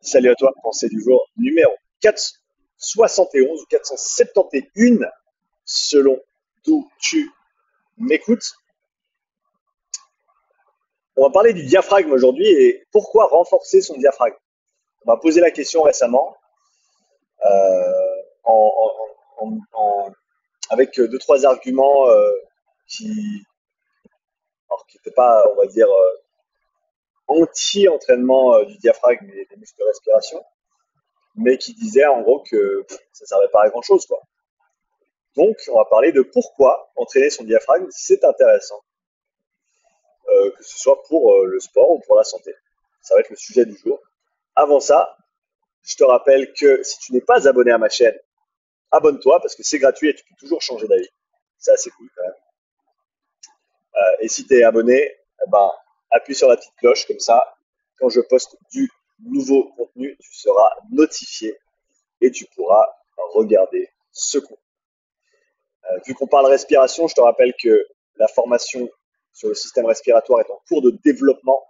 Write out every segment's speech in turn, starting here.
Salut à toi, pensée du jour numéro 471 ou 471 selon d'où tu m'écoutes. On va parler du diaphragme aujourd'hui et pourquoi renforcer son diaphragme. On m'a posé la question récemment avec deux, trois arguments qui n'étaient pas, on va dire, anti-entraînement du diaphragme et des muscles de respiration, mais qui disaient en gros que ça ne servait pas à grand chose, quoi. Donc, on va parler de pourquoi entraîner son diaphragme, c'est intéressant, que ce soit pour le sport ou pour la santé. Ça va être le sujet du jour. Avant ça, je te rappelle que si tu n'es pas abonné à ma chaîne, abonne-toi parce que c'est gratuit et tu peux toujours changer d'avis. C'est assez cool quand même. Et si tu es abonné, eh ben, appuie sur la petite cloche comme ça. Quand je poste du nouveau contenu, tu seras notifié et tu pourras regarder ce contenu. Vu qu'on parle respiration, je te rappelle que la formation sur le système respiratoire est en cours de développement.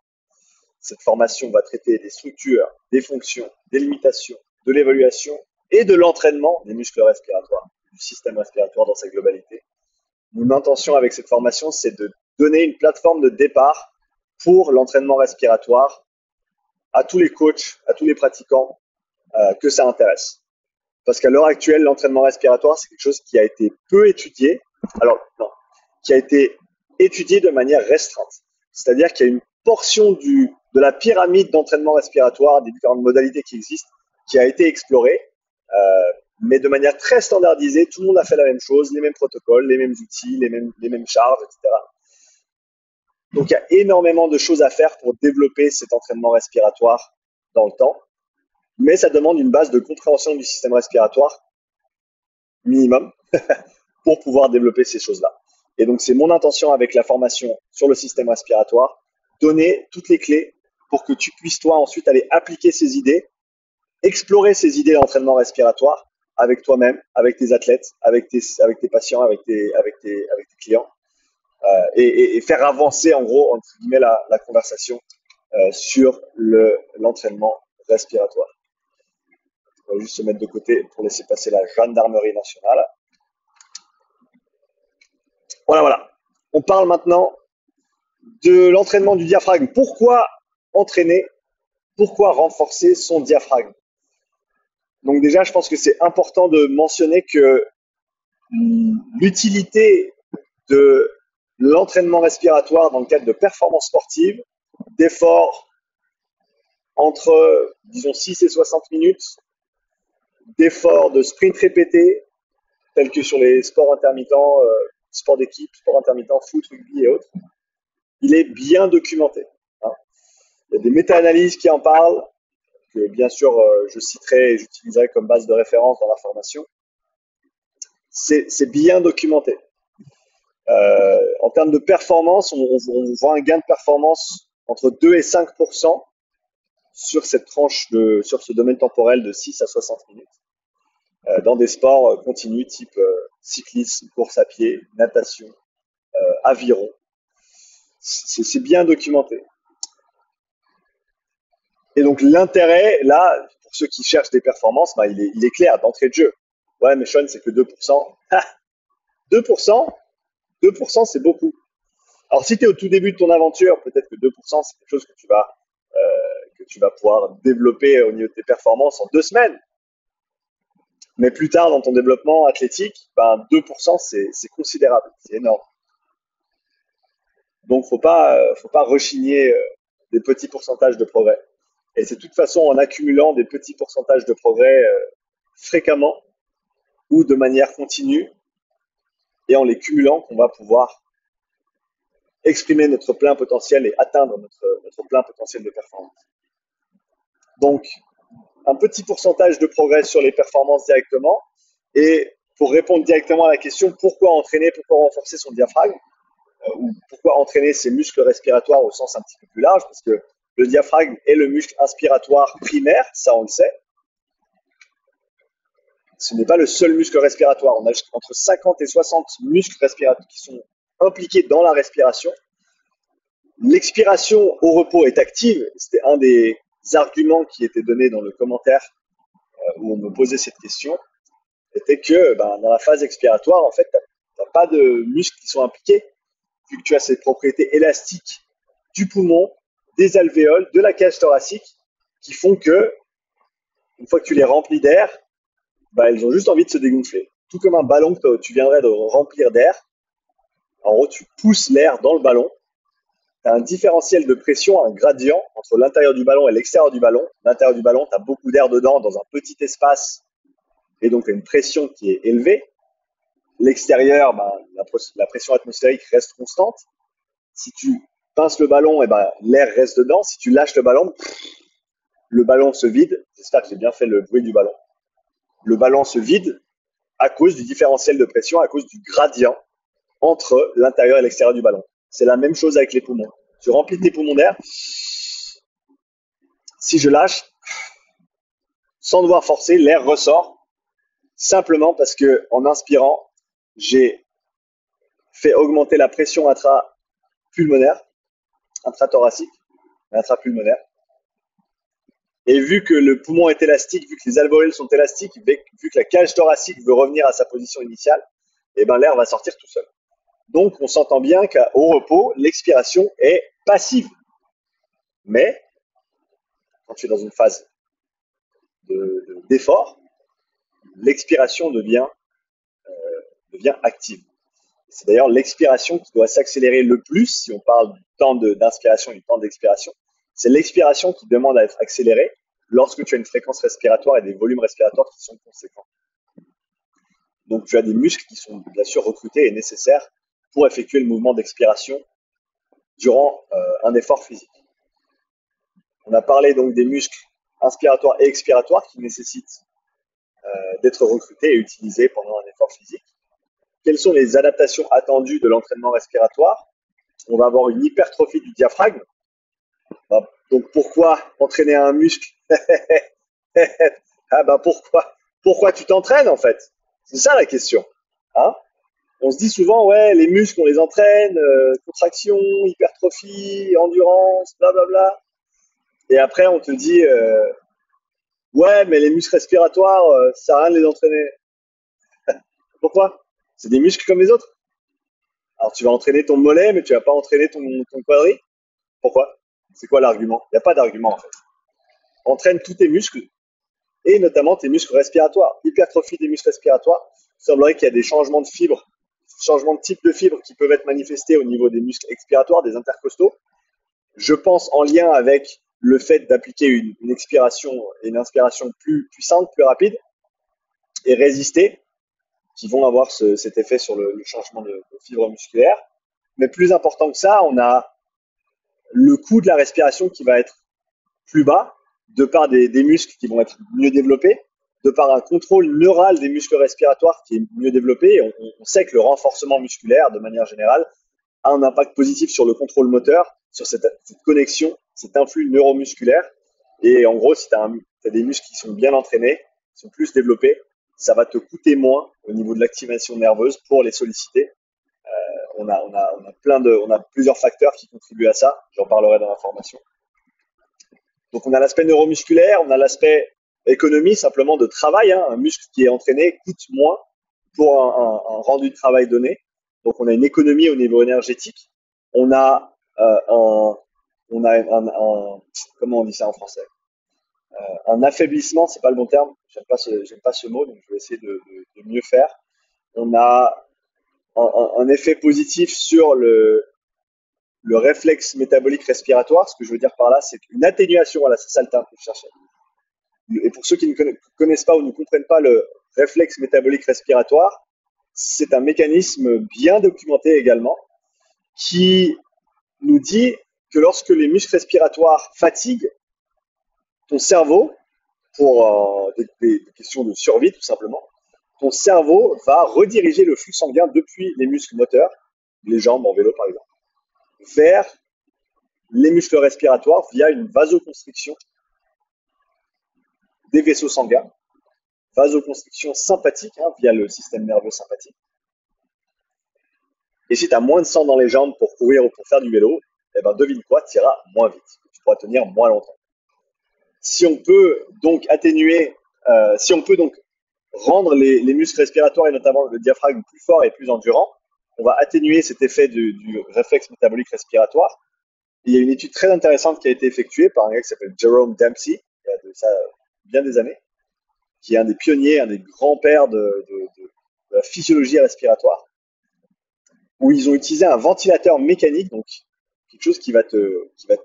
Cette formation va traiter des structures, des fonctions, des limitations, de l'évaluation et de l'entraînement des muscles respiratoires, du système respiratoire dans sa globalité. Mon intention avec cette formation, c'est de donner une plateforme de départ pour l'entraînement respiratoire à tous les coachs, à tous les pratiquants que ça intéresse. Parce qu'à l'heure actuelle, l'entraînement respiratoire, c'est quelque chose qui a été peu étudié. Alors, non, qui a été étudié de manière restreinte. C'est-à-dire qu'il y a une portion de la pyramide d'entraînement respiratoire, des différentes modalités qui existent, qui a été explorée, mais de manière très standardisée. Tout le monde a fait la même chose, les mêmes protocoles, les mêmes outils, les mêmes charges, etc. Donc, il y a énormément de choses à faire pour développer cet entraînement respiratoire dans le temps. Mais ça demande une base de compréhension du système respiratoire minimum pour pouvoir développer ces choses-là. Et donc, c'est mon intention avec la formation sur le système respiratoire, donner toutes les clés pour que tu puisses, toi, ensuite aller appliquer ces idées, explorer ces idées d'entraînement respiratoire avec toi-même, avec tes athlètes, avec tes patients, avec tes clients, et faire avancer, en gros, entre guillemets, la conversation sur l'entraînement respiratoire. On va juste se mettre de côté pour laisser passer la gendarmerie nationale. Voilà. On parle maintenant de l'entraînement du diaphragme. Pourquoi entraîner? Pourquoi renforcer son diaphragme? Donc déjà, je pense que c'est important de mentionner que l'utilité de l'entraînement respiratoire dans le cadre de performances sportives, d'efforts entre, disons, 6 et 60 minutes, d'efforts de sprint répétés, tels que sur les sports intermittents, sport d'équipe, sport intermittent, foot, rugby et autres, il est bien documenté. Hein. Il y a des méta-analyses qui en parlent, que bien sûr je citerai et j'utiliserai comme base de référence dans la formation. C'est bien documenté. En termes de performance, on voit un gain de performance entre 2 et 5% sur cette tranche sur ce domaine temporel de 6 à 60 minutes. Dans des sports continus type cyclisme, course à pied, natation, aviron. C'est bien documenté. Et donc l'intérêt, là, pour ceux qui cherchent des performances, bah, il est clair d'entrée de jeu. Ouais, mais Sean, c'est que 2%. 2%, 2% c'est beaucoup. Alors si tu es au tout début de ton aventure, peut-être que 2%, c'est quelque chose que tu vas pouvoir développer au niveau de tes performances en 2 semaines. Mais plus tard dans ton développement athlétique, ben 2% c'est considérable, c'est énorme. Donc faut pas rechigner des petits pourcentages de progrès. Et c'est de toute façon en accumulant des petits pourcentages de progrès fréquemment ou de manière continue et en les cumulant qu'on va pouvoir exprimer notre plein potentiel et atteindre notre plein potentiel de performance. Donc, un petit pourcentage de progrès sur les performances directement. Et pour répondre directement à la question pourquoi entraîner, pourquoi renforcer son diaphragme, ou pourquoi entraîner ses muscles respiratoires au sens un petit peu plus large, parce que le diaphragme est le muscle inspiratoire primaire, ça on le sait. Ce n'est pas le seul muscle respiratoire. On a entre 50 et 60 muscles respiratoires qui sont impliqués dans la respiration. L'expiration au repos est active. C'était un des arguments qui étaient donnés dans le commentaire où on me posait cette question était que dans la phase expiratoire, en fait, tu n'as pas de muscles qui sont impliqués, vu que tu as ces propriétés élastiques du poumon, des alvéoles, de la cage thoracique, qui font que, une fois que tu les remplis d'air, elles ont juste envie de se dégonfler. Tout comme un ballon que tu viendrais de remplir d'air. En gros, tu pousses l'air dans le ballon. Tu as un différentiel de pression, un gradient entre l'intérieur du ballon et l'extérieur du ballon. L'intérieur du ballon, tu as beaucoup d'air dedans dans un petit espace et donc une pression qui est élevée. L'extérieur, la pression atmosphérique reste constante. Si tu pinces le ballon, l'air reste dedans. Si tu lâches le ballon se vide. J'espère que j'ai bien fait le bruit du ballon. Le ballon se vide à cause du différentiel de pression, à cause du gradient entre l'intérieur et l'extérieur du ballon. C'est la même chose avec les poumons. Tu remplis tes poumons d'air. Si je lâche, sans devoir forcer, l'air ressort simplement parce que en inspirant, j'ai fait augmenter la pression intrapulmonaire, intrathoracique, intrapulmonaire. Et vu que le poumon est élastique, vu que les alvéoles sont élastiques, vu que la cage thoracique veut revenir à sa position initiale, l'air va sortir tout seul. Donc, on s'entend bien qu'au repos, l'expiration est passive. Mais, quand tu es dans une phase d'effort, l'expiration devient active. C'est d'ailleurs l'expiration qui doit s'accélérer le plus, si on parle du temps d'inspiration et du temps d'expiration. C'est l'expiration qui demande à être accélérée lorsque tu as une fréquence respiratoire et des volumes respiratoires qui sont conséquents. Donc, tu as des muscles qui sont bien sûr recrutés et nécessaires pour effectuer le mouvement d'expiration durant un effort physique. On a parlé donc des muscles inspiratoires et expiratoires qui nécessitent d'être recrutés et utilisés pendant un effort physique. Quelles sont les adaptations attendues de l'entraînement respiratoire? On va avoir une hypertrophie du diaphragme. Donc pourquoi entraîner un muscle? Pourquoi tu t'entraînes en fait? C'est ça la question. Hein? On se dit souvent, ouais, les muscles, on les entraîne, contraction, hypertrophie, endurance, blablabla. Et après, on te dit, ouais, mais les muscles respiratoires, ça sert à rien de les entraîner. Pourquoi? C'est des muscles comme les autres. Alors, tu vas entraîner ton mollet, mais tu vas pas entraîner ton quadri. Pourquoi? C'est quoi l'argument? Il n'y a pas d'argument, en fait. Entraîne tous tes muscles, et notamment tes muscles respiratoires. Hypertrophie des muscles respiratoires. Il semblerait qu'il y a des changements de fibres, changements de type de fibres qui peuvent être manifestés au niveau des muscles expiratoires, des intercostaux. Je pense en lien avec le fait d'appliquer une expiration et une inspiration plus puissante, plus rapide, et résister, qui vont avoir cet effet sur le changement de fibres musculaires. Mais plus important que ça, on a le coût de la respiration qui va être plus bas, de par des muscles qui vont être mieux développés, de par un contrôle neural des muscles respiratoires qui est mieux développé. On sait que le renforcement musculaire, de manière générale, a un impact positif sur le contrôle moteur, sur cette connexion, cet influx neuromusculaire. Et en gros, si tu as des muscles qui sont bien entraînés, qui sont plus développés, ça va te coûter moins au niveau de l'activation nerveuse pour les solliciter. On a plusieurs facteurs qui contribuent à ça. J'en parlerai dans la formation. Donc, on a l'aspect neuromusculaire, on a l'aspect économie, simplement de travail. Un muscle qui est entraîné coûte moins pour un rendu de travail donné. Donc, on a une économie au niveau énergétique. On a comment on dit ça en français? Un affaiblissement, c'est pas le bon terme. J'aime pas ce mot, donc je vais essayer de mieux faire. On a un effet positif sur le réflexe métabolique respiratoire. Ce que je veux dire par là, c'est une atténuation. Voilà, c'est ça le terme que je cherchais. Et pour ceux qui ne connaissent pas ou ne comprennent pas le réflexe métabolique respiratoire, c'est un mécanisme bien documenté également qui nous dit que lorsque les muscles respiratoires fatiguent, ton cerveau, pour des questions de survie tout simplement, ton cerveau va rediriger le flux sanguin depuis les muscles moteurs, les jambes en vélo par exemple, vers les muscles respiratoires via une vasoconstriction des vaisseaux sanguins, vasoconstriction sympathique via le système nerveux sympathique. Et si tu as moins de sang dans les jambes pour courir ou pour faire du vélo, devine quoi, tu iras moins vite. Tu pourras tenir moins longtemps. Si on peut donc atténuer, si on peut donc rendre les muscles respiratoires et notamment le diaphragme plus fort et plus endurant, on va atténuer cet effet du réflexe métabolique respiratoire. Et il y a une étude très intéressante qui a été effectuée par un gars qui s'appelle Jerome Dempsey, il y a de ça bien des années, qui est un des pionniers, un des grands-pères de la physiologie respiratoire, où ils ont utilisé un ventilateur mécanique, donc quelque chose qui va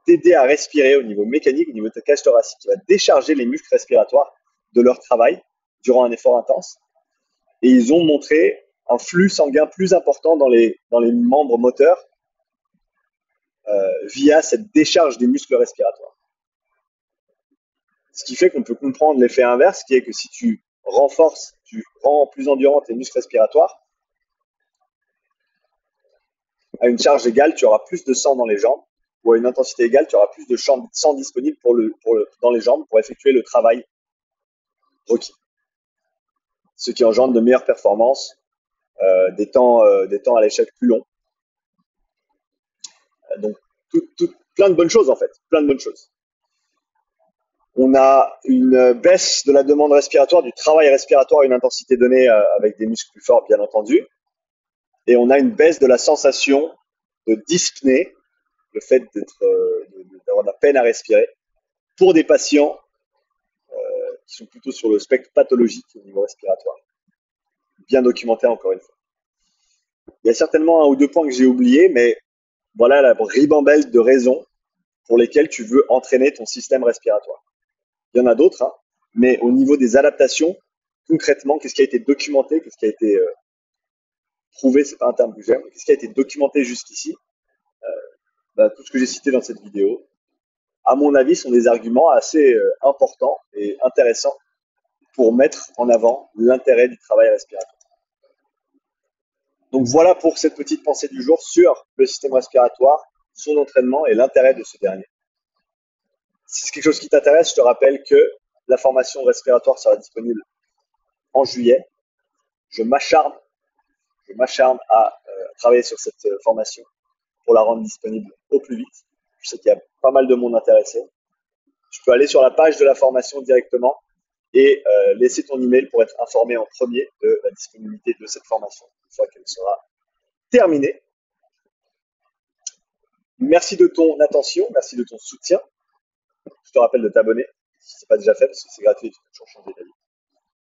t'aider à respirer au niveau mécanique, au niveau de ta cage thoracique, qui va décharger les muscles respiratoires de leur travail durant un effort intense. Et ils ont montré un flux sanguin plus important dans les membres moteurs via cette décharge des muscles respiratoires. Ce qui fait qu'on peut comprendre l'effet inverse, qui est que si tu renforces, tu rends plus endurant tes muscles respiratoires, à une charge égale, tu auras plus de sang dans les jambes, ou à une intensité égale, tu auras plus de sang disponible dans les jambes pour effectuer le travail requis. Ce qui engendre de meilleures performances, des temps à l'échelle plus longs. Donc, plein de bonnes choses en fait, plein de bonnes choses. On a une baisse de la demande respiratoire, du travail respiratoire à une intensité donnée avec des muscles plus forts, bien entendu. Et on a une baisse de la sensation de dyspnée, le fait d'avoir de la peine à respirer, pour des patients qui sont plutôt sur le spectre pathologique au niveau respiratoire. Bien documenté encore une fois. Il y a certainement un ou deux points que j'ai oubliés, mais voilà la ribambelle de raisons pour lesquelles tu veux entraîner ton système respiratoire. Il y en a d'autres, hein, mais au niveau des adaptations, concrètement, qu'est-ce qui a été documenté, qu'est-ce qui a été prouvé, c'est pas un terme que j'aime, qu'est-ce qui a été documenté jusqu'ici, tout ce que j'ai cité dans cette vidéo, à mon avis, sont des arguments assez importants et intéressants pour mettre en avant l'intérêt du travail respiratoire. Donc voilà pour cette petite pensée du jour sur le système respiratoire, son entraînement et l'intérêt de ce dernier. Si c'est quelque chose qui t'intéresse, je te rappelle que la formation respiratoire sera disponible en juillet. Je m'acharne à travailler sur cette formation pour la rendre disponible au plus vite. Je sais qu'il y a pas mal de monde intéressé. Tu peux aller sur la page de la formation directement et laisser ton email pour être informé en premier de la disponibilité de cette formation une fois qu'elle sera terminée. Merci de ton attention, merci de ton soutien. Je te rappelle de t'abonner si ce n'est pas déjà fait parce que c'est gratuit et tu peux toujours changer d'avis.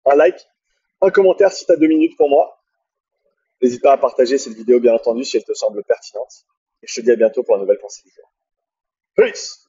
Un like, un commentaire si tu as 2 minutes pour moi. N'hésite pas à partager cette vidéo bien entendu si elle te semble pertinente. Et je te dis à bientôt pour une nouvelle pensée du jour. Peace!